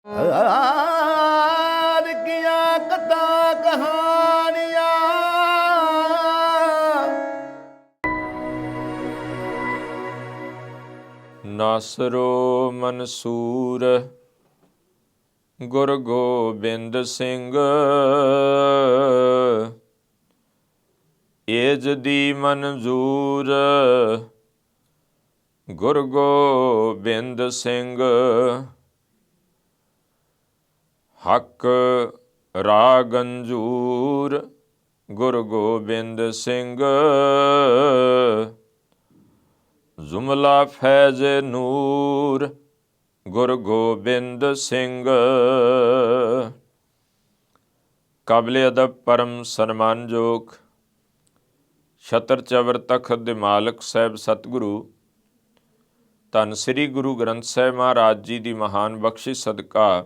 ਆਦ ਕੀਆਂ ਕਥਾ ਕਹਾਣੀਆਂ ਨਾਸਰੋ ਮਨਸੂਰ ਗੁਰ ਗੋਬਿੰਦ ਸਿੰਘ ਏਜ ਦੀ ਮਨਜ਼ੂਰ ਗੁਰ ਗੋਬਿੰਦ ਸਿੰਘ ਹੱਕ ਰਾਗੰਜੂਰ ਗੁਰ ਗੋਬਿੰਦ ਸਿੰਘ ਜ਼ੁਮਲਾ ਫੈਜ਼ ਨੂਰ ਗੁਰ ਗੋਬਿੰਦ ਸਿੰਘ। ਕਾਬਲੇ ਅਦਬ ਪਰਮ ਸਨਮਾਨਯੋਗ ਛਤਰ ਚਵਰ ਤਖਤ ਦੇ ਮਾਲਕ ਸਾਹਿਬ ਸਤਿਗੁਰੂ ਧੰਨ ਸ੍ਰੀ ਗੁਰੂ ਗ੍ਰੰਥ ਸਾਹਿਬ ਮਹਾਰਾਜ ਜੀ ਦੀ ਮਹਾਨ ਬਖਸ਼ਿਸ਼ ਸਦਕਾ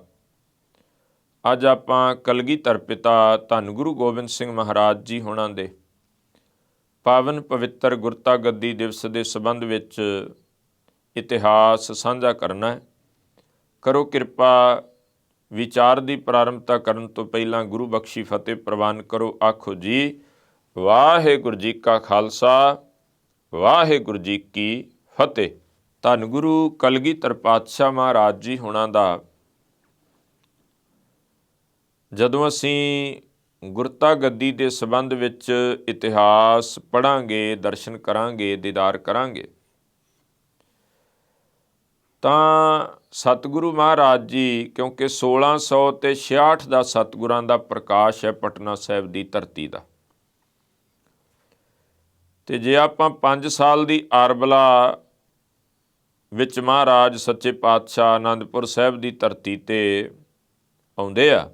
ਅੱਜ ਆਪਾਂ ਕਲਗੀਧਰ ਪਿਤਾ ਧੰਨ ਗੁਰੂ ਗੋਬਿੰਦ ਸਿੰਘ ਮਹਾਰਾਜ ਜੀ ਹੋਣਾ ਦੇ ਪਾਵਨ ਪਵਿੱਤਰ ਗੁਰਤਾ ਗੱਦੀ ਦਿਵਸ ਦੇ ਸੰਬੰਧ ਵਿੱਚ ਇਤਿਹਾਸ ਸਾਂਝਾ ਕਰਨਾ ਹੈ। ਕਰੋ ਕਿਰਪਾ ਵਿਚਾਰ ਦੀ ਪ੍ਰਾਰੰਭਤਾ ਕਰਨ ਤੋਂ ਪਹਿਲਾਂ ਗੁਰੂ ਬਖਸ਼ੀ ਫਤਿਹ ਪ੍ਰਵਾਨ ਕਰੋ। ਆਖੋ ਜੀ ਵਾਹਿਗੁਰੂ ਜੀ ਕਾ ਖਾਲਸਾ ਵਾਹਿਗੁਰੂ ਜੀ ਕੀ ਫਤਿਹ। ਧੰਨ ਗੁਰੂ ਕਲਗੀਧਰ ਪਾਤਸ਼ਾਹ ਮਹਾਰਾਜ ਜੀ ਹੋਣਾ ਦਾ ਜਦੋਂ ਅਸੀਂ ਗੁਰਤਾ ਗੱਦੀ ਦੇ ਸੰਬੰਧ ਵਿੱਚ ਇਤਿਹਾਸ ਪੜ੍ਹਾਂਗੇ, ਦਰਸ਼ਨ ਕਰਾਂਗੇ, ਦੀਦਾਰ ਕਰਾਂਗੇ ਤਾਂ ਸਤਿਗੁਰੂ ਮਹਾਰਾਜ ਜੀ ਕਿਉਂਕਿ 1666 ਦਾ ਸਤਿਗੁਰਾਂ ਦਾ ਪ੍ਰਕਾਸ਼ ਹੈ ਪਟਨਾ ਸਾਹਿਬ ਦੀ ਧਰਤੀ ਦਾ, ਤੇ ਜੇ ਆਪਾਂ 5 ਸਾਲ ਦੀ ਆਰਬਲਾ ਵਿੱਚ ਮਹਾਰਾਜ ਸੱਚੇ ਪਾਤਸ਼ਾਹ ਆਨੰਦਪੁਰ ਸਾਹਿਬ ਦੀ ਧਰਤੀ ਤੇ ਆਉਂਦੇ ਆ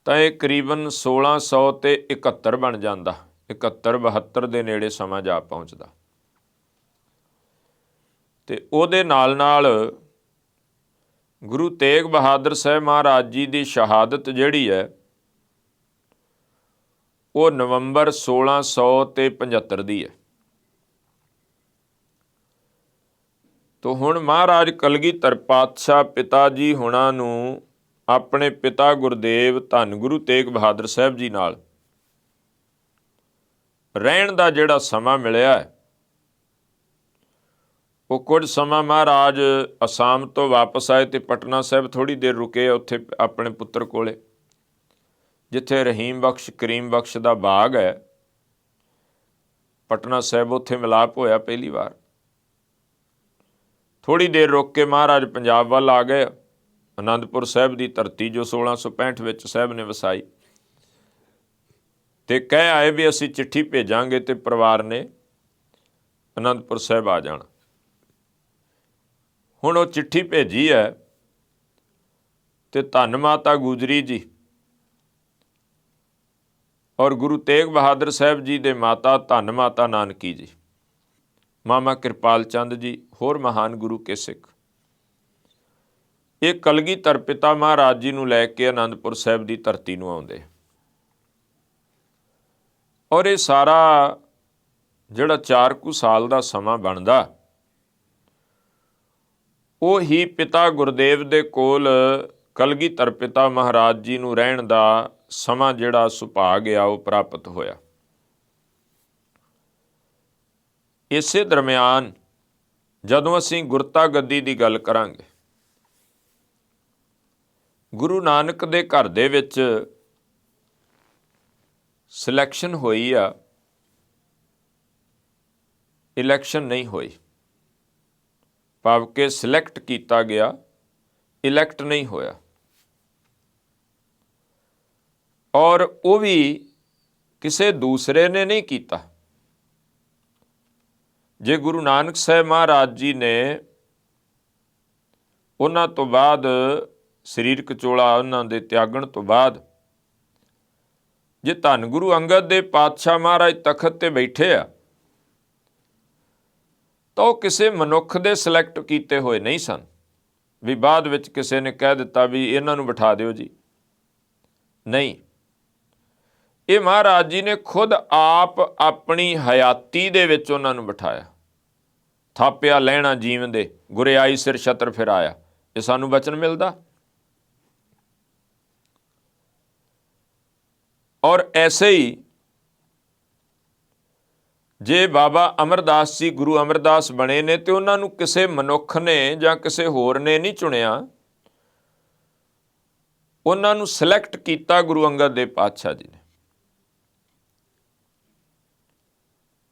ਤਾਂ ਇਹ ਕਰੀਬਨ 1671 ਬਣ ਜਾਂਦਾ, 71-72 ਦੇ ਨੇੜੇ ਸਮਾਂ ਜਾ ਪਹੁੰਚਦਾ। ਤੇ ਉਹਦੇ ਨਾਲ ਨਾਲ ਗੁਰੂ ਤੇਗ ਬਹਾਦਰ ਸਾਹਿਬ ਮਹਾਰਾਜ ਜੀ ਦੀ ਸ਼ਹਾਦਤ ਜਿਹੜੀ ਹੈ ਉਹ ਨਵੰਬਰ 1675 ਦੀ ਹੈ। ਤੋ ਹੁਣ ਮਹਾਰਾਜ ਕਲਗੀਧਰ ਪਾਤਸ਼ਾਹ ਪਿਤਾ ਜੀ ਹੁਣਾਂ ਨੂੰ ਆਪਣੇ ਪਿਤਾ ਗੁਰਦੇਵ ਧੰਨ ਗੁਰੂ ਤੇਗ ਬਹਾਦਰ ਸਾਹਿਬ ਜੀ ਨਾਲ ਰਹਿਣ ਦਾ ਜਿਹੜਾ ਸਮਾਂ ਮਿਲਿਆ ਹੈ ਉਹ ਕੁਝ ਸਮਾਂ ਮਹਾਰਾਜ ਅਸਾਮ ਤੋਂ ਵਾਪਸ ਆਏ ਤੇ ਪਟਨਾ ਸਾਹਿਬ ਥੋੜ੍ਹੀ ਦੇਰ ਰੁਕੇ ਉੱਥੇ ਆਪਣੇ ਪੁੱਤਰ ਕੋਲੇ, ਜਿੱਥੇ ਰਹੀਮ ਬਖਸ਼ ਕਰੀਮ ਬਖਸ਼ ਦਾ ਬਾਗ ਹੈ ਪਟਨਾ ਸਾਹਿਬ, ਉੱਥੇ ਮਿਲਾਪ ਹੋਇਆ ਪਹਿਲੀ ਵਾਰ। ਥੋੜ੍ਹੀ ਦੇਰ ਰੁਕ ਕੇ ਮਹਾਰਾਜ ਪੰਜਾਬ ਵੱਲ ਆ ਗਏ, ਆਨੰਦਪੁਰ ਸਾਹਿਬ ਦੀ ਧਰਤੀ ਜੋ 1665 ਵਿੱਚ ਸਾਹਿਬ ਨੇ ਵਸਾਈ, ਤੇ ਕਹਿ ਆਏ ਵੀ ਅਸੀਂ ਚਿੱਠੀ ਭੇਜਾਂਗੇ ਤੇ ਪਰਿਵਾਰ ਨੇ ਆਨੰਦਪੁਰ ਸਾਹਿਬ ਆ ਜਾਣਾ। ਹੁਣ ਉਹ ਚਿੱਠੀ ਭੇਜੀ ਹੈ ਤੇ ਧੰਨ ਮਾਤਾ ਗੁਜਰੀ ਜੀ ਔਰ ਗੁਰੂ ਤੇਗ ਬਹਾਦਰ ਸਾਹਿਬ ਜੀ ਦੇ ਮਾਤਾ ਧੰਨ ਮਾਤਾ ਨਾਨਕੀ ਜੀ, ਮਾਮਾ ਕਿਰਪਾਲ ਚੰਦ ਜੀ, ਹੋਰ ਮਹਾਨ ਗੁਰੂ ਕੇ ਸਿੱਖ, ਇਹ ਕਲਗੀਧਰ ਪਿਤਾ ਮਹਾਰਾਜ ਜੀ ਨੂੰ ਲੈ ਕੇ ਆਨੰਦਪੁਰ ਸਾਹਿਬ ਦੀ ਧਰਤੀ ਨੂੰ ਆਉਂਦੇ। ਔਰ ਇਹ ਸਾਰਾ ਜਿਹੜਾ 4 ਕੁ ਸਾਲ ਦਾ ਸਮਾਂ ਬਣਦਾ ਉਹ ਹੀ ਪਿਤਾ ਗੁਰਦੇਵ ਦੇ ਕੋਲ ਕਲਗੀਧਰ ਪਿਤਾ ਮਹਾਰਾਜ ਜੀ ਨੂੰ ਰਹਿਣ ਦਾ ਸਮਾਂ ਜਿਹੜਾ ਸੁਭਾਗ ਆ ਉਹ ਪ੍ਰਾਪਤ ਹੋਇਆ। ਇਸੇ ਦਰਮਿਆਨ ਜਦੋਂ ਅਸੀਂ ਗੁਰਤਾ ਗੱਦੀ ਦੀ ਗੱਲ ਕਰਾਂਗੇ, ਗੁਰੂ ਨਾਨਕ ਦੇ ਘਰ ਦੇ ਵਿੱਚ ਸਿਲੈਕਸ਼ਨ ਹੋਈ ਆ, ਇਲੈਕਸ਼ਨ ਨਹੀਂ ਹੋਈ, ਭਾਵ ਕਿ ਸਿਲੈਕਟ ਕੀਤਾ ਗਿਆ, ਇਲੈਕਟ ਨਹੀਂ ਹੋਇਆ। ਔਰ ਉਹ ਵੀ ਕਿਸੇ ਦੂਸਰੇ ਨੇ ਨਹੀਂ ਕੀਤਾ। ਜੇ ਗੁਰੂ ਨਾਨਕ ਸਾਹਿਬ ਮਹਾਰਾਜ ਜੀ ਨੇ ਉਹਨਾਂ ਤੋਂ ਬਾਅਦ ਸਰੀਰਕ ਚੋਲਾ ਉਹਨਾਂ ਦੇ ਤਿਆਗਣ ਤੋਂ ਬਾਅਦ ਜੇ ਧੰਨ ਗੁਰੂ ਅੰਗਦ ਦੇ ਪਾਤਸ਼ਾਹ ਮਹਾਰਾਜ ਤਖਤ ਤੇ ਬੈਠੇ ਆ ਤਾਂ ਉਹ ਕਿਸੇ ਮਨੁੱਖ ਦੇ ਸਿਲੈਕਟ ਕੀਤੇ ਹੋਏ ਨਹੀਂ ਸਨ ਵੀ ਬਾਅਦ ਵਿੱਚ ਕਿਸੇ ਨੇ ਕਹਿ ਦਿੱਤਾ ਵੀ ਇਹਨਾਂ ਨੂੰ ਬਿਠਾ ਦਿਓ ਜੀ, ਨਹੀਂ। ਇਹ ਮਹਾਰਾਜ ਜੀ ਨੇ ਖੁਦ ਆਪ ਆਪਣੀ ਹਯਾਤੀ ਦੇ ਵਿੱਚ ਉਹਨਾਂ ਨੂੰ ਬਿਠਾਇਆ। ਥਾਪਿਆ ਲੈਣਾ ਜੀਵਨ ਦੇ ਗੁਰਿਆਈ ਸਿਰ ਛਤਰ ਫਿਰਾਇਆ, ਇਹ ਸਾਨੂੰ ਬਚਨ ਮਿਲਦਾ। ਔਰ ਐਸੇ ਹੀ ਜੇ ਬਾਬਾ ਅਮਰਦਾਸ ਜੀ ਗੁਰੂ ਅਮਰਦਾਸ ਬਣੇ ਨੇ ਤੇ ਉਹਨਾਂ ਨੂੰ ਕਿਸੇ ਮਨੁੱਖ ਨੇ ਜਾਂ ਕਿਸੇ ਹੋਰ ਨੇ ਨਹੀਂ ਚੁਣਿਆ, ਉਹਨਾਂ ਨੂੰ ਸਿਲੈਕਟ ਕੀਤਾ ਗੁਰੂ ਅੰਗਦ ਦੇਵ ਪਾਤਸ਼ਾਹ ਜੀ ਨੇ।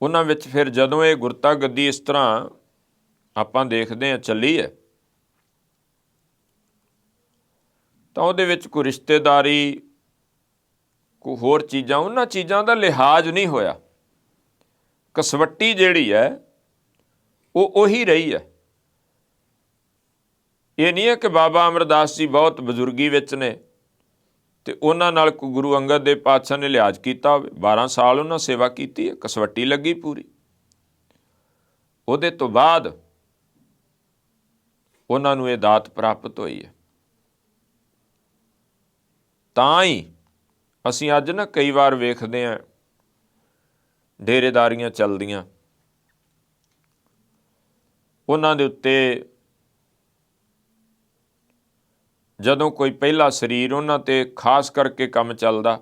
ਉਹਨਾਂ ਵਿੱਚ ਫਿਰ ਜਦੋਂ ਇਹ ਗੁਰਤਾ ਗੱਦੀ ਇਸ ਤਰ੍ਹਾਂ ਆਪਾਂ ਦੇਖਦੇ ਹਾਂ ਚੱਲੀ ਹੈ, ਤਾਂ ਉਹਦੇ ਵਿੱਚ ਕੋਈ ਰਿਸ਼ਤੇਦਾਰੀ, ਕੋਈ ਹੋਰ ਚੀਜ਼ਾਂ, ਉਹਨਾਂ ਚੀਜ਼ਾਂ ਦਾ ਲਿਹਾਜ਼ ਨਹੀਂ ਹੋਇਆ। ਕਸਵੱਟੀ ਜਿਹੜੀ ਹੈ ਉਹ ਉਹੀ ਰਹੀ ਹੈ। ਇਹ ਨਹੀਂ ਹੈ ਕਿ ਬਾਬਾ ਅਮਰਦਾਸ ਜੀ ਬਹੁਤ ਬਜ਼ੁਰਗੀ ਵਿੱਚ ਨੇ ਤੇ ਉਹਨਾਂ ਨਾਲ ਕੋਈ ਗੁਰੂ ਅੰਗਦ ਦੇਵ ਪਾਤਸ਼ਾਹ ਨੇ ਲਿਹਾਜ਼ ਕੀਤਾ ਹੋਵੇ। 12 ਸਾਲ ਉਹਨਾਂ ਸੇਵਾ ਕੀਤੀ ਹੈ, ਕਸਵੱਟੀ ਲੱਗੀ ਪੂਰੀ। ਉਹਦੇ ਤੋਂ ਬਾਅਦ ਉਹਨਾਂ ਨੂੰ ਇਹ ਦਾਤ ਪ੍ਰਾਪਤ ਹੋਈ ਹੈ। ਤਾਂ ਹੀ ਅਸੀਂ ਅੱਜ ਨਾ ਕਈ ਵਾਰ ਵੇਖਦੇ ਹਾਂ ਡੇਰੇਦਾਰੀਆਂ ਚੱਲਦੀਆਂ, ਉਹਨਾਂ ਦੇ ਉੱਤੇ ਜਦੋਂ ਕੋਈ ਪਹਿਲਾ ਸਰੀਰ ਉਹਨਾਂ ਤੇ ਖਾਸ ਕਰਕੇ ਕੰਮ ਚੱਲਦਾ,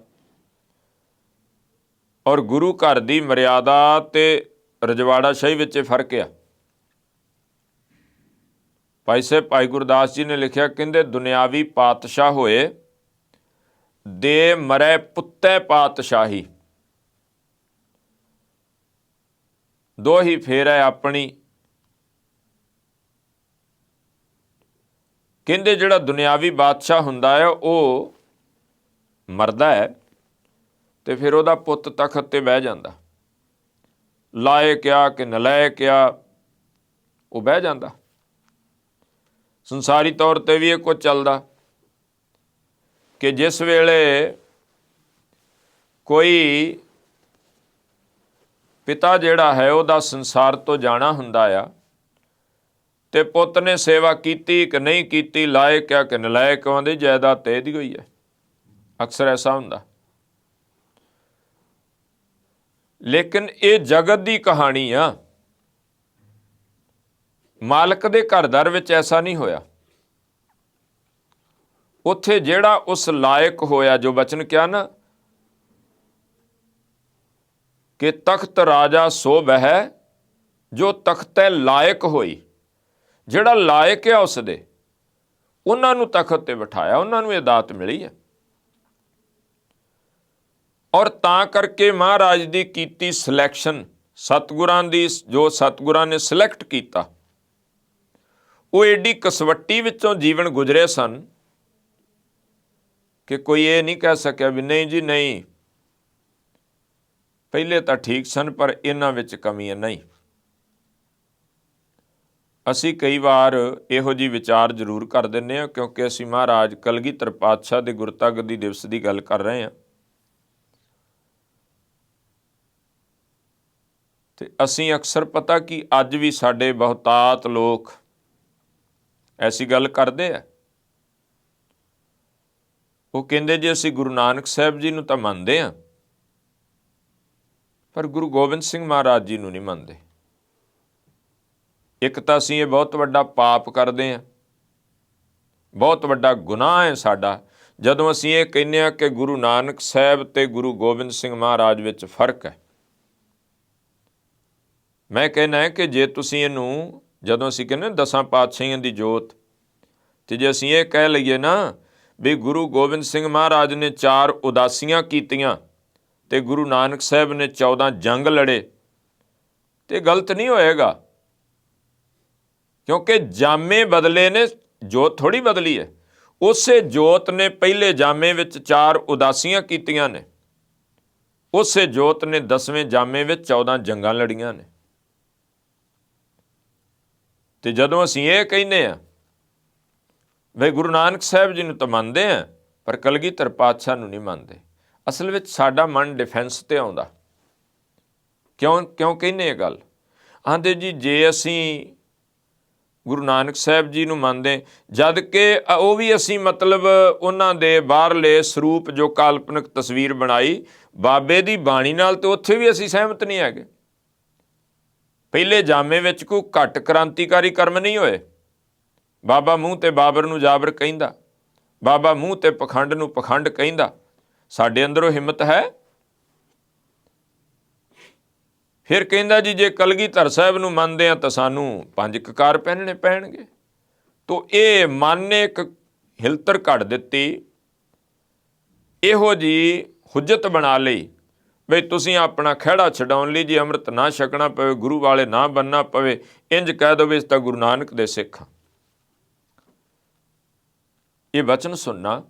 ਔਰ ਗੁਰੂ ਘਰ ਦੀ ਮਰਿਆਦਾ ਤੇ ਰਜਵਾੜਾ ਸ਼ਾਹੀ ਵਿੱਚ ਫਰਕ ਆ। ਭਾਈ ਸਾਹਿਬ ਭਾਈ ਗੁਰਦਾਸ ਜੀ ਨੇ ਲਿਖਿਆ, ਕਹਿੰਦੇ ਦੁਨਿਆਵੀ ਪਾਤਸ਼ਾਹ ਹੋਏ ਦੇ ਮਰੈ ਪੁੱਤੈ ਪਾਤਸ਼ਾਹੀ, ਦੋਹੀ ਫੇਰੈ ਆਪਣੀ। ਕਹਿੰਦੇ ਜਿਹੜਾ ਦੁਨਿਆਵੀ ਬਾਦਸ਼ਾਹ ਹੁੰਦਾ ਹੈ ਉਹ ਮਰਦਾ ਹੈ ਤੇ ਫਿਰ ਉਹਦਾ ਪੁੱਤ ਤਖਤ ਤੇ ਬਹਿ ਜਾਂਦਾ, ਲਾਇਕ ਆ ਕਿ ਨਲਾਇਕ ਆ, ਉਹ ਬਹਿ ਜਾਂਦਾ। ਸੰਸਾਰੀ ਤੌਰ ਤੇ ਵੀ ਇਹ ਕੁਝ ਚੱਲਦਾ ਕਿ ਜਿਸ ਵੇਲੇ ਕੋਈ ਪਿਤਾ ਜਿਹੜਾ ਹੈ ਉਹਦਾ ਸੰਸਾਰ ਤੋਂ ਜਾਣਾ ਹੁੰਦਾ ਆ ਤੇ ਪੁੱਤ ਨੇ ਸੇਵਾ ਕੀਤੀ ਕਿ ਨਹੀਂ ਕੀਤੀ, ਲਾਇਕ ਆ ਕਿ ਨਲਾਇਕ, ਆਉਂਦੇ ਜਾਇਦਾਦ ਤੇ ਇਹਦੀ ਹੋਈ ਹੈ। ਅਕਸਰ ਐਸਾ ਹੁੰਦਾ। ਲੇਕਿਨ ਇਹ ਜਗਤ ਦੀ ਕਹਾਣੀ ਆ, ਮਾਲਕ ਦੇ ਘਰ-ਦਰ ਵਿੱਚ ਐਸਾ ਨਹੀਂ ਹੋਇਆ। ਉੱਥੇ ਜਿਹੜਾ ਉਸ ਲਾਇਕ ਹੋਇਆ, ਜੋ ਬਚਨ ਕਿਹਾ ਨਾ ਕਿ ਤਖਤ ਰਾਜਾ ਸੋ ਬਹਿ ਜੋ ਤਖਤੈ ਲਾਇਕ ਹੋਈ, ਜਿਹੜਾ ਲਾਇਕ ਆ ਉਸ ਦੇ, ਉਹਨਾਂ ਨੂੰ ਤਖਤ ਤੇ ਬਿਠਾਇਆ, ਉਹਨਾਂ ਨੂੰ ਇਹ ਦਾਤ ਮਿਲੀ ਹੈ। ਔਰ ਤਾਂ ਕਰਕੇ ਮਹਾਰਾਜ ਦੀ ਕੀਤੀ ਸਿਲੈਕਸ਼ਨ, ਸਤਿਗੁਰਾਂ ਦੀ, ਜੋ ਸਤਿਗੁਰਾਂ ਨੇ ਸਿਲੈਕਟ ਕੀਤਾ, ਉਹ ਏਡੀ ਕਸਵੱਟੀ ਵਿੱਚੋਂ ਜੀਵਨ ਗੁਜ਼ਰੇ ਸਨ ਕਿ ਕੋਈ ਇਹ ਨਹੀਂ ਕਹਿ ਸਕਿਆ ਵੀ ਨਹੀਂ ਜੀ ਨਹੀਂ, ਪਹਿਲੇ ਤਾਂ ਠੀਕ ਸਨ ਪਰ ਇਹਨਾਂ ਵਿੱਚ ਕਮੀਆਂ ਨਹੀਂ। ਅਸੀਂ ਕਈ ਵਾਰ ਇਹੋ ਜਿਹੀ ਵਿਚਾਰ ਜ਼ਰੂਰ ਕਰ ਦਿੰਦੇ ਹਾਂ, ਕਿਉਂਕਿ ਅਸੀਂ ਮਹਾਰਾਜ ਕਲਗੀਧਰ ਪਾਤਸ਼ਾਹ ਦੇ ਗੁਰਤਾ ਗੱਦੀ ਦਿਵਸ ਦੀ ਗੱਲ ਕਰ ਰਹੇ ਹਾਂ ਤੇ ਅਸੀਂ ਅਕਸਰ ਪਤਾ ਕਿ ਅੱਜ ਵੀ ਸਾਡੇ ਬਹੁਤਾਤ ਲੋਕ ਐਸੀ ਗੱਲ ਕਰਦੇ ਆ। ਉਹ ਕਹਿੰਦੇ ਜੀ ਅਸੀਂ ਗੁਰੂ ਨਾਨਕ ਸਾਹਿਬ ਜੀ ਨੂੰ ਤਾਂ ਮੰਨਦੇ ਹਾਂ ਪਰ ਗੁਰੂ ਗੋਬਿੰਦ ਸਿੰਘ ਮਹਾਰਾਜ ਜੀ ਨੂੰ ਨਹੀਂ ਮੰਨਦੇ। ਇੱਕ ਤਾਂ ਅਸੀਂ ਇਹ ਬਹੁਤ ਵੱਡਾ ਪਾਪ ਕਰਦੇ ਹਾਂ, ਬਹੁਤ ਵੱਡਾ ਗੁਨਾਹ ਹੈ ਸਾਡਾ, ਜਦੋਂ ਅਸੀਂ ਇਹ ਕਹਿੰਦੇ ਹਾਂ ਕਿ ਗੁਰੂ ਨਾਨਕ ਸਾਹਿਬ ਤੇ ਗੁਰੂ ਗੋਬਿੰਦ ਸਿੰਘ ਮਹਾਰਾਜ ਵਿੱਚ ਫਰਕ ਹੈ। ਮੈਂ ਕਹਿੰਦਾ ਕਿ ਜੇ ਤੁਸੀਂ ਇਹਨੂੰ, ਜਦੋਂ ਅਸੀਂ ਕਹਿੰਦੇ 10 ਪਾਤਸ਼ਾਹੀਆਂ ਦੀ ਜੋਤ, ਤੇ ਜੇ ਅਸੀਂ ਇਹ ਕਹਿ ਲਈਏ ਨਾ ਵੀ ਗੁਰੂ ਗੋਬਿੰਦ ਸਿੰਘ ਮਹਾਰਾਜ ਨੇ 4 ਉਦਾਸੀਆਂ ਕੀਤੀਆਂ ਤੇ ਗੁਰੂ ਨਾਨਕ ਸਾਹਿਬ ਨੇ 14 ਜੰਗ ਲੜੇ, ਤੇ ਗਲਤ ਨਹੀਂ ਹੋਏਗਾ, ਕਿਉਂਕਿ ਜਾਮੇ ਬਦਲੇ ਨੇ, ਜੋਤ ਥੋੜ੍ਹੀ ਬਦਲੀ ਹੈ। ਉਸੇ ਜੋਤ ਨੇ ਪਹਿਲੇ ਜਾਮੇ ਵਿੱਚ 4 ਉਦਾਸੀਆਂ ਕੀਤੀਆਂ ਨੇ, ਉਸੇ ਜੋਤ ਨੇ 10ਵੇਂ ਜਾਮੇ ਵਿੱਚ 14 ਜੰਗਾਂ ਲੜੀਆਂ ਨੇ। ਤੇ ਜਦੋਂ ਅਸੀਂ ਇਹ ਕਹਿੰਦੇ ਹਾਂ ਵੀ ਗੁਰੂ ਨਾਨਕ ਸਾਹਿਬ ਜੀ ਨੂੰ ਤਾਂ ਮੰਨਦੇ ਹਾਂ ਪਰ ਕਲਗੀਧਰ ਪਾਤਸ਼ਾਹ ਨੂੰ ਨਹੀਂ ਮੰਨਦੇ, ਅਸਲ ਵਿੱਚ ਸਾਡਾ ਮਨ ਡਿਫੈਂਸ ਤੇ ਆਉਂਦਾ। ਕਿਉਂ ਕਹਿੰਦੇ ਇਹ ਗੱਲ? ਆਂਦੇ ਜੀ ਜੇ ਅਸੀਂ ਗੁਰੂ ਨਾਨਕ ਸਾਹਿਬ ਜੀ ਨੂੰ ਮੰਨਦੇ, ਜਦ ਕਿ ਉਹ ਵੀ ਅਸੀਂ ਮਤਲਬ ਉਹਨਾਂ ਦੇ ਬਾਹਰਲੇ ਸਰੂਪ ਜੋ ਕਾਲਪਨਿਕ ਤਸਵੀਰ ਬਣਾਈ ਬਾਬੇ ਦੀ ਬਾਣੀ ਨਾਲ, ਤੇ ਉੱਥੇ ਵੀ ਅਸੀਂ ਸਹਿਮਤ ਨਹੀਂ ਹੈਗੇ। ਪਹਿਲੇ ਜਾਮੇ ਵਿੱਚ ਕੋਈ ਘੱਟ ਕ੍ਰਾਂਤੀਕਾਰੀ ਕਰਮ ਨਹੀਂ ਹੋਏ, ਬਾਬਾ ਮੂੰਹ ਤੇ ਬਾਬਰ ਨੂੰ ਜਾਬਰ ਕਹਿੰਦਾ, ਬਾਬਾ ਮੂੰਹ ਤੇ ਪਖੰਡ ਨੂੰ ਪਖੰਡ ਕਹਿੰਦਾ। ਸਾਡੇ ਅੰਦਰੋਂ ਹਿੰਮਤ ਹੈ? ਫਿਰ ਕਹਿੰਦਾ ਜੀ ਜੇ ਕਲਗੀਧਰ ਸਾਹਿਬ ਨੂੰ ਮੰਨਦੇ ਆ ਤਾਂ ਸਾਨੂੰ 5 ਕਕਾਰ ਪਹਿਨਣੇ ਪੈਣਗੇ। ਤੋ ਇਹ ਮਨ ਨੇ ਇੱਕ ਹਿਲਤਰ ਕੱਢ ਦਿੱਤੀ, ਇਹੋ ਜਿਹੀ ਹੁਜਤ ਬਣਾ ਲਈ ਬਈ ਤੁਸੀਂ ਆਪਣਾ ਖਹਿੜਾ ਛਡਾਉਣ ਲਈ ਜੀ ਅੰਮ੍ਰਿਤ ਨਾ ਛਕਣਾ ਪਵੇ, ਗੁਰੂ ਵਾਲੇ ਨਾ ਬਣਨਾ ਪਵੇ, ਇੰਜ ਕਹਿ ਦੋ ਵੀ ਇਸ ਤਾਂ ਗੁਰੂ ਨਾਨਕ ਦੇ ਸਿੱਖ ਹਾਂ। ਇਹ ਵਚਨ ਸੁਣਨਾ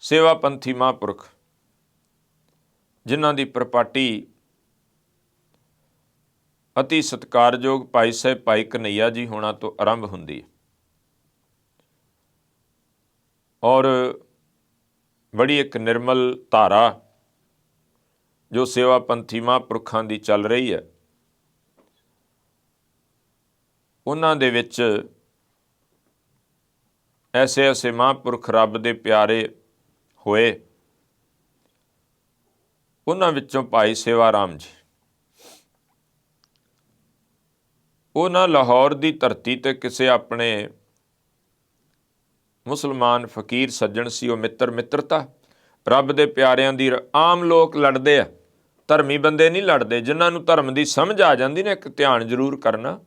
ਸੇਵਾ ਪੰਥੀ ਮਹਾਂਪੁਰਖ ਜਿਨ੍ਹਾਂ ਦੀ ਪ੍ਰਪਾਟੀ ਅਤੀ ਸਤਿਕਾਰਯੋਗ ਭਾਈ ਸਾਹਿਬ ਭਾਈ ਕਨਈਆ ਜੀ ਹੋਣਾ ਤੋਂ ਆਰੰਭ ਹੁੰਦੀ ਹੈ ਔਰ ਬੜੀ ਇੱਕ ਨਿਰਮਲ ਧਾਰਾ ਜੋ ਸੇਵਾ ਪੰਥੀ ਮਹਾਂਪੁਰਖਾਂ ਦੀ ਚੱਲ ਰਹੀ ਹੈ। ਉਹਨਾਂ ਦੇ ਵਿੱਚ ਐਸੇ ਐਸੇ ਮਹਾਂਪੁਰਖ ਰੱਬ ਦੇ ਪਿਆਰੇ ਹੋਏ, ਉਹਨਾਂ ਵਿੱਚੋਂ ਭਾਈ ਸੇਵਾ ਰਾਮ ਜੀ। ਉਹਨਾਂ ਲਾਹੌਰ ਦੀ ਧਰਤੀ ਤੇ ਕਿਸੇ ਆਪਣੇ ਮੁਸਲਮਾਨ ਫਕੀਰ ਸੱਜਣ ਸੀ, ਉਹ ਮਿੱਤਰਤਾ ਰੱਬ ਦੇ ਪਿਆਰਿਆਂ ਦੀ। ਆਮ ਲੋਕ ਲੜਦੇ ਆ, ਧਰਮੀ ਬੰਦੇ ਨਹੀਂ ਲੜਦੇ। ਜਿਨ੍ਹਾਂ ਨੂੰ ਧਰਮ ਦੀ ਸਮਝ ਆ ਜਾਂਦੀ ਨਾ, ਇੱਕ ਧਿਆਨ ਜ਼ਰੂਰ ਕਰਨਾ।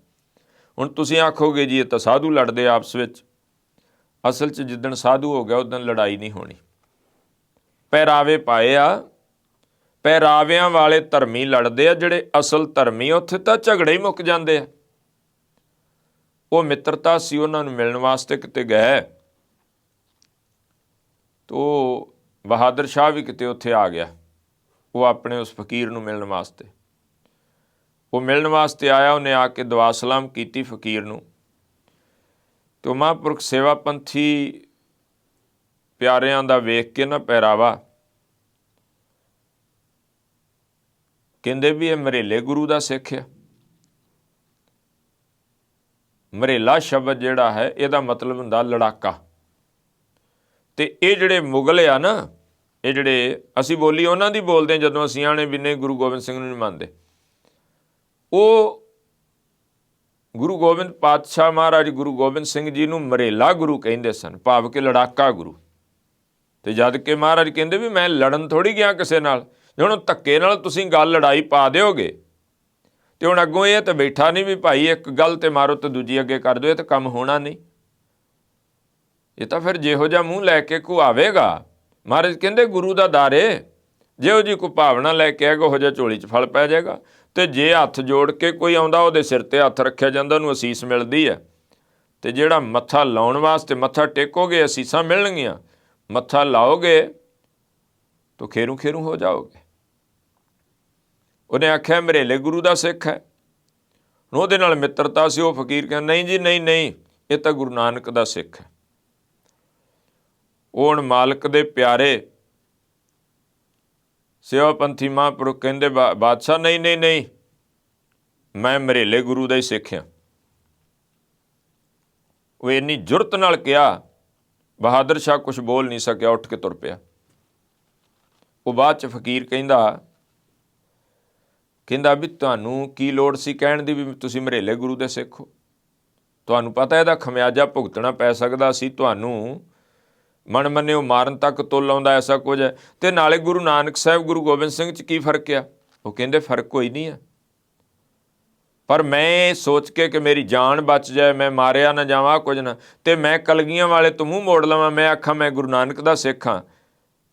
ਹੁਣ ਤੁਸੀਂ ਆਖੋਗੇ ਜੀ ਇਹ ਤਾਂ ਸਾਧੂ ਲੜਦੇ ਆਪਸ ਵਿੱਚ। ਅਸਲ 'ਚ ਜਿੱਦਣ ਸਾਧੂ ਹੋ ਗਿਆ ਉਦਣ ਲੜਾਈ ਨਹੀਂ ਹੋਣੀ। ਪਹਿਰਾਵੇ ਪਾਏ ਆ, ਪਹਿਰਾਵਿਆਂ ਵਾਲੇ ਧਰਮੀ ਲੜਦੇ ਆ। ਜਿਹੜੇ ਅਸਲ ਧਰਮੀ ਉੱਥੇ ਤਾਂ ਝਗੜੇ ਹੀ ਮੁੱਕ ਜਾਂਦੇ ਆ। ਉਹ ਮਿੱਤਰਤਾ ਸੀ, ਉਹਨਾਂ ਨੂੰ ਮਿਲਣ ਵਾਸਤੇ ਕਿਤੇ ਗਏ ਤੋ ਬਹਾਦਰ ਸ਼ਾਹ ਵੀ ਕਿਤੇ ਉੱਥੇ ਆ ਗਿਆ। ਉਹ ਆਪਣੇ ਉਸ ਫਕੀਰ ਨੂੰ ਮਿਲਣ ਵਾਸਤੇ, ਉਹ ਮਿਲਣ ਵਾਸਤੇ ਆਇਆ। ਉਹਨੇ ਆ ਕੇ ਦੁਆ ਸਲਾਮ ਕੀਤੀ ਫਕੀਰ ਨੂੰ। ਤੇ ਮਹਾਂਪੁਰਖ ਸੇਵਾ ਪੰਥੀ ਪਿਆਰਿਆਂ ਦਾ ਵੇਖ ਕੇ ਨਾ ਪਹਿਰਾਵਾ, ਕਹਿੰਦੇ ਵੀ ਇਹ ਮਰੇਲੇ ਗੁਰੂ ਦਾ ਸਿੱਖ ਆ। ਮਰੇਲਾ ਸ਼ਬਦ ਜਿਹੜਾ ਹੈ ਇਹਦਾ ਮਤਲਬ ਹੁੰਦਾ ਲੜਾਕਾ। ਤੇ ਇਹ ਜਿਹੜੇ ਮੁਗਲ ਆ ਨਾ, ਇਹ ਜਿਹੜੇ ਅਸੀਂ ਬੋਲੀ ਉਹਨਾਂ ਦੀ ਬੋਲਦੇ ਹਾਂ ਜਦੋਂ ਅਸੀਂ ਆਣੇ ਵੀ ਨਹੀਂ ਗੁਰੂ ਗੋਬਿੰਦ ਸਿੰਘ ਨੂੰ ਨਹੀਂ ਮੰਨਦੇ। ਉਹ ਗੁਰੂ ਗੋਬਿੰਦ ਪਾਤਸ਼ਾਹ ਮਹਾਰਾਜ ਗੁਰੂ ਗੋਬਿੰਦ ਸਿੰਘ ਜੀ ਨੂੰ ਮਰੇਲਾ ਗੁਰੂ ਕਹਿੰਦੇ ਸਨ, ਭਾਵ ਕਿ ਲੜਾਕਾ ਗੁਰੂ। ਤੇ ਜਦ ਕਿ ਮਹਾਰਾਜ ਕਹਿੰਦੇ ਵੀ ਮੈਂ ਲੜਨ ਥੋੜ੍ਹੀ ਗਿਆ ਕਿਸੇ ਨਾਲ। ਜੇ ਹੁਣ ਧੱਕੇ ਨਾਲ ਤੁਸੀਂ ਗੱਲ ਲੜਾਈ ਪਾ ਦਿਓਗੇ ਤੇ ਹੁਣ ਅੱਗੋਂ ਇਹ ਤਾਂ ਬੈਠਾ ਨਹੀਂ ਵੀ ਭਾਈ ਇੱਕ ਗੱਲ ਤੇ ਮਾਰੋ ਤੇ ਦੂਜੀ ਅੱਗੇ ਕਰ ਦਿਓ, ਇਹ ਤਾਂ ਕੰਮ ਹੋਣਾ ਨਹੀਂ। ਇਹ ਤਾਂ ਫਿਰ ਜਿਹੋ ਜਿਹਾ ਮੂੰਹ ਲੈ ਕੇ ਘੁਆਵੇਗਾ। ਮਹਾਰਾਜ ਕਹਿੰਦੇ ਗੁਰੂ ਦਾ ਦਰ ਏ, ਜਿਹੋ ਜਿਹੀ ਕੋਈ ਭਾਵਨਾ ਲੈ ਕੇ ਆਏਗਾ ਉਹੋ ਜਿਹਾ ਝੋਲੀ 'ਚ ਫਲ ਪੈ ਜਾਏਗਾ। ਤੇ ਜੇ ਹੱਥ ਜੋੜ ਕੇ ਕੋਈ ਆਉਂਦਾ ਉਹਦੇ ਸਿਰ ਤੇ ਹੱਥ ਰੱਖਿਆ ਜਾਂਦਾ, ਉਹਨੂੰ ਅਸੀਸ ਮਿਲਦੀ ਹੈ। ਤੇ ਜਿਹੜਾ ਮੱਥਾ ਲਾਉਣ ਵਾਸਤੇ ਮੱਥਾ ਟੇਕੋਗੇ ਅਸੀਸਾਂ ਮਿਲਣਗੀਆਂ, ਮੱਥਾ ਲਾਓਗੇ ਤਾਂ ਖੇਰੂ ਖੇਰੂ ਹੋ ਜਾਓਗੇ। ਉਹਨੇ ਆਖਿਆ ਮਰੇਲੇ ਗੁਰੂ ਦਾ ਸਿੱਖ ਹੈ। ਉਹਦੇ ਨਾਲ ਮਿੱਤਰਤਾ ਸੀ। ਉਹ ਫਕੀਰ ਕਹਿੰਦਾ ਨਹੀਂ ਜੀ ਨਹੀਂ, ਇਹ ਤਾਂ ਗੁਰੂ ਨਾਨਕ ਦਾ ਸਿੱਖ ਹੈ। ਉਹ ਹੁਣ ਮਾਲਕ ਦੇ ਪਿਆਰੇ ਸੇਵਾ ਪੰਥੀ ਮਹਾਂਪੁਰਖ ਕਹਿੰਦੇ ਬਾਦਸ਼ਾਹ ਨਹੀਂ, ਮੈਂ ਮਰੇਲੇ ਗੁਰੂ ਦਾ ਹੀ ਸਿੱਖ ਹਾਂ। ਉਹ ਇੰਨੀ ਜੁਰਤ ਨਾਲ ਕਿਹਾ, ਬਹਾਦਰ ਸ਼ਾਹ ਕੁਛ ਬੋਲ ਨਹੀਂ ਸਕਿਆ, ਉੱਠ ਕੇ ਤੁਰ ਪਿਆ। ਉਹ ਬਾਅਦ 'ਚ ਫਕੀਰ ਕਹਿੰਦਾ ਵੀ ਤੁਹਾਨੂੰ ਕੀ ਲੋੜ ਸੀ ਕਹਿਣ ਦੀ ਵੀ ਤੁਸੀਂ ਮਰੇਲੇ ਗੁਰੂ ਦੇ ਸਿੱਖ ਹੋ। ਤੁਹਾਨੂੰ ਪਤਾ ਇਹਦਾ ਖਮਿਆਜਾ ਭੁਗਤਣਾ ਪੈ ਸਕਦਾ ਸੀ। ਤੁਹਾਨੂੰ ਮਨ ਮੰਨਿਓ ਮਾਰਨ ਤੱਕ ਤੁੱਲ ਆਉਂਦਾ, ਐਸਾ ਕੁਝ ਹੈ। ਤੇ ਨਾਲੇ ਗੁਰੂ ਨਾਨਕ ਸਾਹਿਬ ਗੁਰੂ ਗੋਬਿੰਦ ਸਿੰਘ 'ਚ ਕੀ ਫਰਕ ਆ? ਉਹ ਕਹਿੰਦੇ ਫਰਕ ਕੋਈ ਨਹੀਂ ਆ, ਪਰ ਮੈਂ ਸੋਚ ਕੇ ਕਿ ਮੇਰੀ ਜਾਨ ਬਚ ਜਾਏ, ਮੈਂ ਮਾਰਿਆ ਨਾ ਜਾਵਾਂ ਕੁਝ ਨਾ, ਤੇ ਮੈਂ ਕਲਗੀਆਂ ਵਾਲੇ ਤੋਂ ਮੂੰਹ ਮੋੜ ਲਵਾਂ, ਮੈਂ ਆਖਾਂ ਮੈਂ ਗੁਰੂ ਨਾਨਕ ਦਾ ਸਿੱਖ ਹਾਂ।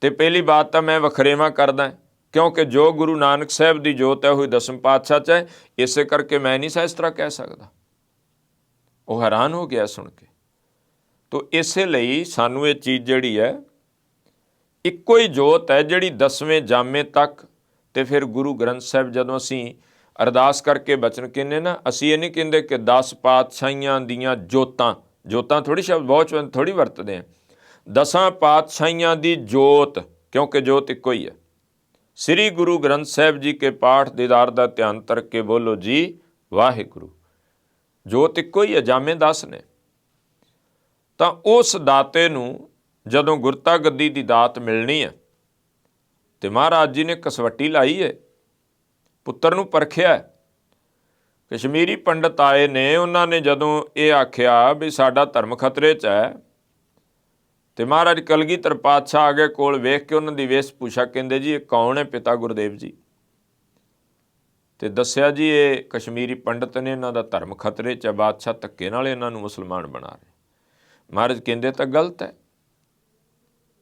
ਤੇ ਪਹਿਲੀ ਬਾਤ ਤਾਂ ਮੈਂ ਵਖਰੇਵਾਂ ਕਰਦਾ, ਕਿਉਂਕਿ ਜੋ ਗੁਰੂ ਨਾਨਕ ਸਾਹਿਬ ਦੀ ਜੋਤ ਹੈ ਉਹੀ ਦਸਮ ਪਾਤਸ਼ਾਹ 'ਚ ਹੈ। ਇਸੇ ਕਰਕੇ ਮੈਂ ਨਹੀਂ ਇਸ ਤਰ੍ਹਾਂ ਕਹਿ ਸਕਦਾ। ਉਹ ਹੈਰਾਨ ਹੋ ਗਿਆ ਸੁਣ ਕੇ। ਤੋ ਇਸੇ ਲਈ ਸਾਨੂੰ ਇਹ ਚੀਜ਼ ਜਿਹੜੀ ਹੈ, ਇੱਕੋ ਹੀ ਜੋਤ ਹੈ ਜਿਹੜੀ 10ਵੇਂ ਜਾਮੇ ਤੱਕ। ਤੇ ਫਿਰ ਗੁਰੂ ਗ੍ਰੰਥ ਸਾਹਿਬ ਜਦੋਂ ਅਸੀਂ ਅਰਦਾਸ ਕਰਕੇ ਬਚਨ ਕਹਿੰਦੇ ਨਾ, ਅਸੀਂ ਇਹ ਨਹੀਂ ਕਹਿੰਦੇ ਕਿ 10 ਪਾਤਸ਼ਾਹੀਆਂ ਦੀਆਂ ਜੋਤਾਂ ਥੋੜ੍ਹੀ ਸ਼ਬਦ ਬਹੁਤ ਥੋੜ੍ਹੀ ਵਰਤਦੇ ਹਾਂ। 10 ਪਾਤਸ਼ਾਹੀਆਂ ਦੀ ਜੋਤ, ਕਿਉਂਕਿ ਜੋਤ ਇੱਕੋ ਹੀ ਹੈ। ਸ੍ਰੀ ਗੁਰੂ ਗ੍ਰੰਥ ਸਾਹਿਬ ਜੀ ਕੇ ਪਾਠ ਦੀਦਾਰ ਦਾ ਧਿਆਨ ਧਰ ਕੇ ਬੋਲੋ ਜੀ ਵਾਹਿਗੁਰੂ। ਜੋਤ ਇੱਕੋ ਹੀ ਹੈ, ਜਾਮੇ 10 ਨੇ। ਤਾਂ ਉਸ ਦਾਤੇ ਨੂੰ ਜਦੋਂ ਗੁਰਤਾ ਗੱਦੀ ਦੀ ਦਾਤ ਮਿਲਣੀ ਹੈ ਤੇ ਮਹਾਰਾਜ ਜੀ ਨੇ ਕਸਵੱਟੀ ਲਾਈ ਹੈ, ਪੁੱਤਰ ਨੂੰ ਪਰਖਿਆ। ਕਸ਼ਮੀਰੀ ਪੰਡਤ ਆਏ ਨੇ, ਉਹਨਾਂ ਨੇ ਜਦੋਂ ਇਹ ਆਖਿਆ ਵੀ ਸਾਡਾ ਧਰਮ ਖਤਰੇ 'ਚ ਹੈ, ਤੇ ਮਹਾਰਾਜ ਕਲਗੀਧਰ ਪਾਤਸ਼ਾਹ ਆ ਗਏ ਕੋਲ, ਵੇਖ ਕੇ ਉਹਨਾਂ ਦੀ ਵੇਸ਼-ਭੂਸ਼ਾ, ਕਹਿੰਦੇ ਜੀ ਇਹ ਕੌਣ ਹੈ? ਪਿਤਾ ਗੁਰਦੇਵ ਜੀ। ਤੇ ਦੱਸਿਆ ਜੀ ਇਹ ਕਸ਼ਮੀਰੀ ਪੰਡਤ ਨੇ, ਇਹਨਾਂ ਦਾ ਧਰਮ ਖਤਰੇ 'ਚ ਹੈ, ਬਾਦਸ਼ਾਹ ਧੱਕੇ ਨਾਲ ਇਹਨਾਂ ਨੂੰ ਮੁਸਲਮਾਨ ਬਣਾ ਰਹੇ। ਮਹਾਰਾਜ ਕਹਿੰਦੇ ਤਾਂ ਗਲਤ ਹੈ,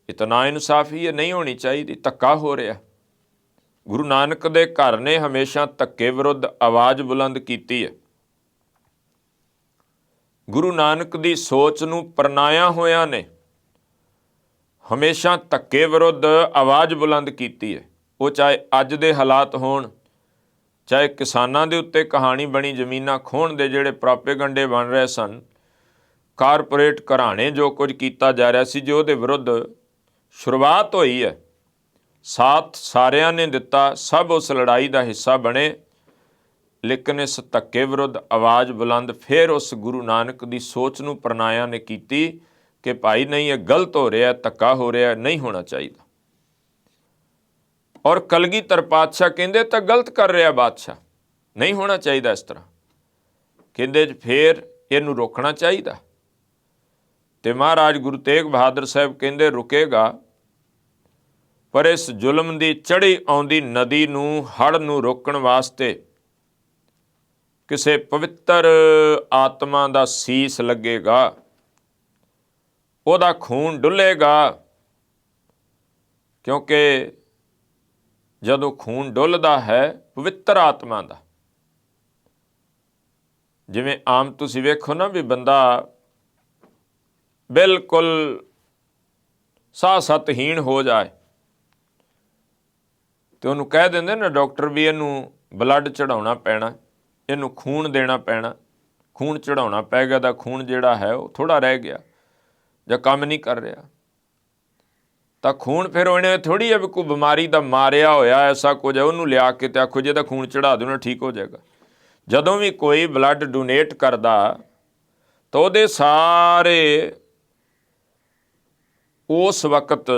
ਇਹ ਤਾਂ ਨਾ ਇਨਸਾਫੀ ਹੈ, ਨਹੀਂ ਹੋਣੀ ਚਾਹੀਦੀ, ਧੱਕਾ ਹੋ ਰਿਹਾ। ਗੁਰੂ ਨਾਨਕ ਦੇ ਘਰ ਨੇ ਹਮੇਸ਼ਾ ਧੱਕੇ ਵਿਰੁੱਧ ਆਵਾਜ਼ ਬੁਲੰਦ ਕੀਤੀ ਹੈ। ਗੁਰੂ ਨਾਨਕ ਦੀ ਸੋਚ ਨੂੰ ਪਰਨਾਇਆ ਹੋਇਆਂ ਨੇ ਹਮੇਸ਼ਾ ਧੱਕੇ ਵਿਰੁੱਧ ਆਵਾਜ਼ ਬੁਲੰਦ ਕੀਤੀ ਹੈ। ਉਹ ਚਾਹੇ ਅੱਜ ਦੇ ਹਾਲਾਤ ਹੋਣ, ਚਾਹੇ ਕਿਸਾਨਾਂ ਦੇ ਉੱਤੇ ਕਹਾਣੀ ਬਣੀ ਜ਼ਮੀਨਾਂ ਖੋਹਣ ਦੇ ਜਿਹੜੇ ਪ੍ਰਾਪੇਗੰਡੇ ਬਣ ਰਹੇ ਸਨ, ਕਾਰਪੋਰੇਟ ਘਰਾਣੇ ਜੋ ਕੁਝ ਕੀਤਾ ਜਾ ਰਿਹਾ ਸੀ, ਜੋ ਉਹਦੇ ਵਿਰੁੱਧ ਸ਼ੁਰੂਆਤ ਹੋਈ ਹੈ, ਸਾਥ ਸਾਰਿਆਂ ਨੇ ਦਿੱਤਾ, ਸਭ ਉਸ ਲੜਾਈ ਦਾ ਹਿੱਸਾ ਬਣੇ। ਲੇਕਿਨ ਇਸ ਧੱਕੇ ਵਿਰੁੱਧ ਆਵਾਜ਼ ਬੁਲੰਦ ਫਿਰ ਉਸ ਗੁਰੂ ਨਾਨਕ ਦੀ ਸੋਚ ਨੂੰ ਪਰਨਾਇਆ ਨੇ ਕੀਤੀ ਕਿ ਭਾਈ ਨਹੀਂ, ਇਹ ਗਲਤ ਹੋ ਰਿਹਾ, ਧੱਕਾ ਹੋ ਰਿਹਾ, ਨਹੀਂ ਹੋਣਾ ਚਾਹੀਦਾ। ਔਰ ਕਲਗੀਧਰ ਪਾਤਸ਼ਾਹ ਕਹਿੰਦੇ ਤਾਂ ਗਲਤ ਕਰ ਰਿਹਾ ਬਾਦਸ਼ਾਹ, ਨਹੀਂ ਹੋਣਾ ਚਾਹੀਦਾ ਇਸ ਤਰ੍ਹਾਂ। ਕਹਿੰਦੇ ਫਿਰ ਇਹਨੂੰ ਰੋਕਣਾ ਚਾਹੀਦਾ। ਤੇ ਮਹਾਰਾਜ ਗੁਰੂ ਤੇਗ ਬਹਾਦਰ ਸਾਹਿਬ ਕਹਿੰਦੇ ਰੁਕੇਗਾ, ਪਰ ਇਸ ਜ਼ੁਲਮ ਦੀ ਚੜ੍ਹੀ ਆਉਂਦੀ ਨਦੀ ਨੂੰ, ਹੜ੍ਹ ਨੂੰ ਰੋਕਣ ਵਾਸਤੇ ਕਿਸੇ ਪਵਿੱਤਰ ਆਤਮਾ ਦਾ ਸੀਸ ਲੱਗੇਗਾ, ਉਹਦਾ ਖੂਨ ਡੁੱਲੇਗਾ। ਕਿਉਂਕਿ ਜਦੋਂ ਖੂਨ ਡੁੱਲਦਾ ਹੈ ਪਵਿੱਤਰ ਆਤਮਾ ਦਾ, ਜਿਵੇਂ ਆਮ ਤੁਸੀਂ ਵੇਖੋ ਨਾ ਵੀ ਬੰਦਾ ਬਿਲਕੁਲ ਸਾਹ ਸਤਹੀਣ ਹੋ ਜਾਏ ਤੇ ਉਹਨੂੰ ਕਹਿ ਦਿੰਦੇ ਨਾ ਡਾਕਟਰ ਵੀ ਇਹਨੂੰ ਬਲੱਡ ਚੜਾਉਣਾ ਪੈਣਾ, ਇਹਨੂੰ ਖੂਨ ਦੇਣਾ ਪੈਣਾ, ਖੂਨ ਚੜਾਉਣਾ ਪੈ ਗਿਆ, ਦਾ ਖੂਨ ਜਿਹੜਾ ਹੈ ਉਹ ਥੋੜ੍ਹਾ ਰਹਿ ਗਿਆ ਜਾਂ ਕੰਮ ਨਹੀਂ ਕਰ ਰਿਹਾ, ਤਾਂ ਖੂਨ ਫਿਰ ਉਹਨੇ ਥੋੜ੍ਹੀ ਹੈ ਵੀ ਕੋਈ ਬਿਮਾਰੀ ਦਾ ਮਾਰਿਆ ਹੋਇਆ ਐਸਾ ਕੁਝ ਹੈ, ਉਹਨੂੰ ਲਿਆ ਕੇ ਤੇ ਆਖੋ ਜੇ ਇਹਦਾ ਖੂਨ ਚੜਾ ਦਿਓ ਨਾ ਠੀਕ ਹੋ ਜਾਏਗਾ। ਜਦੋਂ ਵੀ ਕੋਈ ਬਲੱਡ ਡੋਨੇਟ ਕਰਦਾ ਤਾਂ ਉਹਦੇ ਸਾਰੇ ਉਸ ਵਕਤ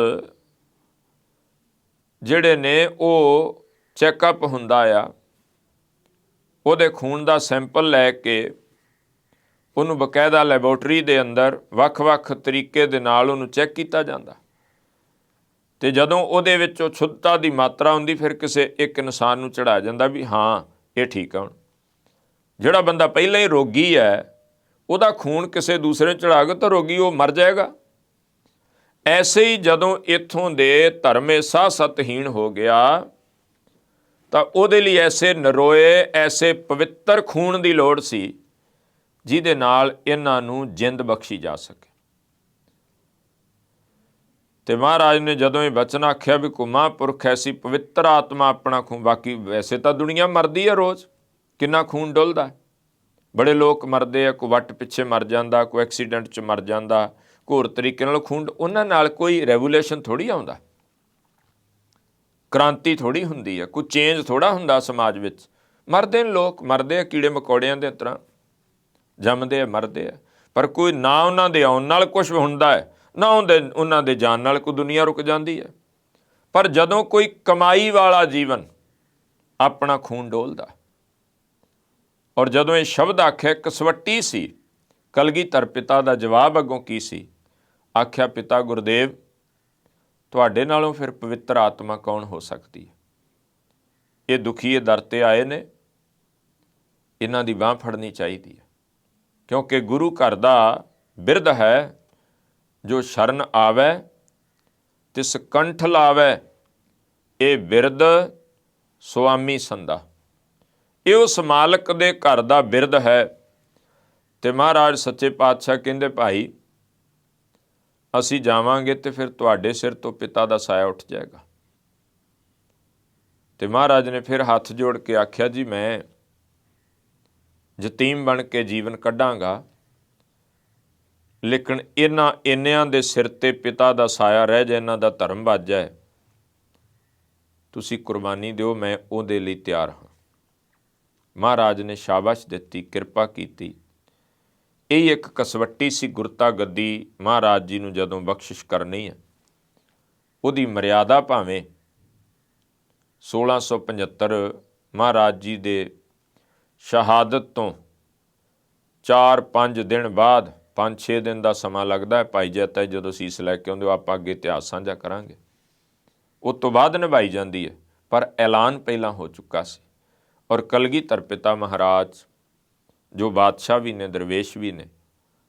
ਜਿਹੜੇ ਨੇ ਉਹ ਚੈੱਕਅਪ ਹੁੰਦਾ ਆ, ਉਹਦੇ ਖੂਨ ਦਾ ਸੈਂਪਲ ਲੈ ਕੇ ਉਹਨੂੰ ਬਕਾਇਦਾ ਲੈਬੋਰਟਰੀ ਦੇ ਅੰਦਰ ਵੱਖ-ਵੱਖ ਤਰੀਕੇ ਦੇ ਨਾਲ ਉਹਨੂੰ ਚੈੱਕ ਕੀਤਾ ਜਾਂਦਾ, ਤੇ ਜਦੋਂ ਉਹਦੇ ਵਿੱਚ ਉਹ ਸ਼ੁੱਧਤਾ ਦੀ ਮਾਤਰਾ ਹੁੰਦੀ ਫਿਰ ਕਿਸੇ ਇੱਕ ਇਨਸਾਨ ਨੂੰ ਚੜ੍ਹਾਇਆ ਜਾਂਦਾ ਵੀ ਹਾਂ ਇਹ ਠੀਕ ਆ। ਹੁਣ ਜਿਹੜਾ ਬੰਦਾ ਪਹਿਲਾਂ ਹੀ ਰੋਗੀ ਹੈ ਉਹਦਾ ਖੂਨ ਕਿਸੇ ਦੂਸਰੇ ਨੂੰ ਚੜ੍ਹਾ ਕੇ ਤਾਂ ਰੋਗੀ ਉਹ ਮਰ ਜਾਏਗਾ। ਐਸੇ ਹੀ ਜਦੋਂ ਇੱਥੋਂ ਦੇ ਧਰਮੇ ਸਾਹ ਸਤਹੀਣ ਹੋ ਗਿਆ ਤਾਂ ਉਹਦੇ ਲਈ ਐਸੇ ਨਰੋਏ, ਐਸੇ ਪਵਿੱਤਰ ਖੂਨ ਦੀ ਲੋੜ ਸੀ ਜਿਹਦੇ ਨਾਲ ਇਹਨਾਂ ਨੂੰ ਜਿੰਦ ਬਖਸ਼ੀ ਜਾ ਸਕੇ। ਤੇ ਮਹਾਰਾਜ ਨੇ ਜਦੋਂ ਇਹ ਬਚਨ ਆਖਿਆ ਵੀ ਕੋ ਮਹਾਂਪੁਰਖ ਐਸੀ ਪਵਿੱਤਰ ਆਤਮਾ ਆਪਣਾ ਖੂਨ, ਬਾਕੀ ਵੈਸੇ ਤਾਂ ਦੁਨੀਆ ਮਰਦੀ ਹੈ ਰੋਜ਼, ਕਿੰਨਾ ਖੂਨ ਡੁੱਲਦਾ, ਬੜੇ ਲੋਕ ਮਰਦੇ ਆ, ਕੋਈ ਵੱਟ ਪਿੱਛੇ ਮਰ ਜਾਂਦਾ, ਕੋਈ ਐਕਸੀਡੈਂਟ 'ਚ ਮਰ ਜਾਂਦਾ, ਘੋਰ ਤਰੀਕੇ ਨਾਲ ਖੂਨ, ਉਹਨਾਂ ਨਾਲ ਕੋਈ ਰੈਵੂਲੇਸ਼ਨ ਥੋੜ੍ਹੀ ਆਉਂਦਾ, ਕ੍ਰਾਂਤੀ ਥੋੜ੍ਹੀ ਹੁੰਦੀ ਹੈ, ਕੋਈ ਚੇਂਜ ਥੋੜ੍ਹਾ ਹੁੰਦਾ ਸਮਾਜ ਵਿੱਚ। ਮਰਦੇ ਨੇ ਲੋਕ, ਮਰਦੇ ਆ ਕੀੜੇ ਮਕੌੜਿਆਂ ਦੇ ਤਰ੍ਹਾਂ, ਜੰਮਦੇ ਆ ਮਰਦੇ ਆ, ਪਰ ਕੋਈ ਨਾ ਉਹਨਾਂ ਦੇ ਆਉਣ ਨਾਲ ਕੁਛ ਹੁੰਦਾ ਹੈ, ਨਾ ਉਹਨਾਂ ਦੇ ਜਾਣ ਨਾਲ ਕੋਈ ਦੁਨੀਆ ਰੁਕ ਜਾਂਦੀ ਹੈ। ਪਰ ਜਦੋਂ ਕੋਈ ਕਮਾਈ ਵਾਲਾ ਜੀਵਨ ਆਪਣਾ ਖੂਨ ਡੋਲਦਾ, ਔਰ ਜਦੋਂ ਇਹ ਸ਼ਬਦ ਆਖਿਆ ਕਸਵੱਟੀ ਸੀ, ਕਲਗੀਧਰ ਪਿਤਾ ਦਾ ਜਵਾਬ ਅੱਗੋਂ ਕੀ ਸੀ? ਆਖਿਆ ਪਿਤਾ ਗੁਰਦੇਵ ਤੁਹਾਡੇ ਨਾਲੋਂ ਫਿਰ ਪਵਿੱਤਰ ਆਤਮਾ ਕੌਣ ਹੋ ਸਕਦੀ ਹੈ? ਇਹ ਦੁਖੀਏ ਦਰ 'ਤੇ ਆਏ ਨੇ, ਇਹਨਾਂ ਦੀ ਬਾਂਹ ਫੜਨੀ ਚਾਹੀਦੀ ਹੈ, ਕਿਉਂਕਿ ਗੁਰੂ ਘਰ ਦਾ ਬਿਰਧ ਹੈ ਜੋ ਸ਼ਰਨ ਆਵੈ ਤਿਸ ਕੰਠ ਲਾਵੈ, ਇਹ ਬਿਰਧ ਸੁਆਮੀ ਸੰਦਾ, ਇਹ ਉਸ ਮਾਲਕ ਦੇ ਘਰ ਦਾ ਬਿਰਧ ਹੈ। ਤੇ ਮਹਾਰਾਜ ਸੱਚੇ ਪਾਤਸ਼ਾਹ ਕਹਿੰਦੇ ਭਾਈ ਅਸੀਂ ਜਾਵਾਂਗੇ ਤੇ ਫਿਰ ਤੁਹਾਡੇ ਸਿਰ ਤੋਂ ਪਿਤਾ ਦਾ ਸਾਇਆ ਉੱਠ ਜਾਏਗਾ। ਤੇ ਮਹਾਰਾਜ ਨੇ ਫਿਰ ਹੱਥ ਜੋੜ ਕੇ ਆਖਿਆ ਜੀ ਮੈਂ ਯਤੀਮ ਬਣ ਕੇ ਜੀਵਨ ਕੱਢਾਂਗਾ, ਲੇਕਿਨ ਇੰਨਿਆਂ ਦੇ ਸਿਰ ਤੇ ਪਿਤਾ ਦਾ ਸਾਇਆ ਰਹਿ ਜਾਏ, ਇਹਨਾਂ ਦਾ ਧਰਮ ਵੱਜ ਜਾਏ, ਤੁਸੀਂ ਕੁਰਬਾਨੀ ਦਿਓ, ਮੈਂ ਉਹਦੇ ਲਈ ਤਿਆਰ ਹਾਂ। ਮਹਾਰਾਜ ਨੇ ਸ਼ਾਬਾਸ਼ ਦਿੱਤੀ, ਕਿਰਪਾ ਕੀਤੀ। ਇਹ ਇੱਕ ਕਸਵੱਟੀ ਸੀ ਗੁਰਤਾ ਗੱਦੀ ਮਹਾਰਾਜ ਜੀ ਨੂੰ ਜਦੋਂ ਬਖਸ਼ਿਸ਼ ਕਰਨੀ ਹੈ। ਉਹਦੀ ਮਰਿਆਦਾ ਭਾਵੇਂ 1675 ਮਹਾਰਾਜ ਜੀ ਦੇ ਸ਼ਹਾਦਤ ਤੋਂ 4-5 ਦਿਨ ਬਾਅਦ, 5-6 ਦਿਨ ਦਾ ਸਮਾਂ ਲੱਗਦਾ ਹੈ। ਭਾਈ ਜੈਤਾ ਜਦੋਂ ਸੀਸ ਲੈ ਕੇ ਆਉਂਦੇ ਹੋ, ਆਪਾਂ ਅੱਗੇ ਇਤਿਹਾਸ ਸਾਂਝਾ ਕਰਾਂਗੇ। ਉਸ ਤੋਂ ਬਾਅਦ ਨਿਭਾਈ ਜਾਂਦੀ ਹੈ, ਪਰ ਐਲਾਨ ਪਹਿਲਾਂ ਹੋ ਚੁੱਕਾ ਸੀ। ਔਰ ਕਲਗੀਧਰ ਪਿਤਾ ਮਹਾਰਾਜ ਜੋ ਬਾਦਸ਼ਾਹ ਵੀ ਨੇ, ਦਰਵੇਸ਼ ਵੀ ਨੇ,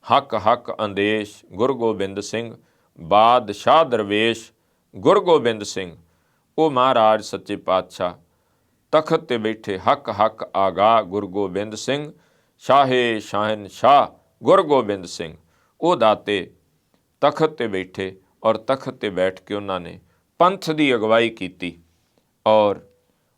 ਹੱਕ ਹੱਕ ਅੰਦੇਸ਼ ਗੁਰੂ ਗੋਬਿੰਦ ਸਿੰਘ, ਬਾਦਸ਼ਾਹ ਦਰਵੇਸ਼ ਗੁਰੂ ਗੋਬਿੰਦ ਸਿੰਘ, ਉਹ ਮਹਾਰਾਜ ਸੱਚੇ ਪਾਤਸ਼ਾਹ ਤਖਤ ਤੇ ਬੈਠੇ, ਹੱਕ ਹੱਕ ਆਗਾ ਗੁਰੂ ਗੋਬਿੰਦ ਸਿੰਘ, ਸ਼ਾਹੇ ਸ਼ਾਹਨਸ਼ਾਹ ਗੁਰੂ ਗੋਬਿੰਦ ਸਿੰਘ, ਉਹ ਦਾਤੇ ਤਖਤ ਤੇ ਬੈਠੇ। ਔਰ ਤਖਤ ਤੇ ਬੈਠ ਕੇ ਉਹਨਾਂ ਨੇ ਪੰਥ ਦੀ ਅਗਵਾਈ ਕੀਤੀ। ਔਰ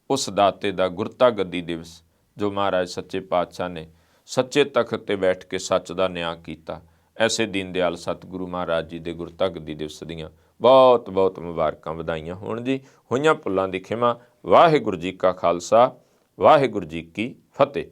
ਉਸ ਦਾਤੇ ਦਾ ਗੁਰਤਾ ਗੱਦੀ ਦਿਵਸ ਜੋ ਮਹਾਰਾਜ ਸੱਚੇ ਪਾਤਸ਼ਾਹ ਨੇ ਸੱਚੇ ਤਖਤ ਤੇ ਬੈਠ ਕੇ ਸੱਚ ਦਾ ਨਿਆਂ ਕੀਤਾ, ਐਸੇ ਦੀਨ ਦਿਆਲ ਸਤਿਗੁਰੂ ਮਹਾਰਾਜ ਜੀ ਦੇ ਗੁਰਤਾ ਗੱਦੀ ਦਿਵਸ ਦੀਆਂ ਬਹੁਤ ਬਹੁਤ ਮੁਬਾਰਕਾਂ, ਵਧਾਈਆਂ ਹੋਣ ਜੀ। ਹੋਈਆਂ ਭੁੱਲਾਂ ਦੀ ਖਿਮਾ। ਵਾਹਿਗੁਰੂ ਜੀ ਕਾ ਖਾਲਸਾ, ਵਾਹਿਗੁਰੂ ਜੀ ਕੀ ਫਤਿਹ।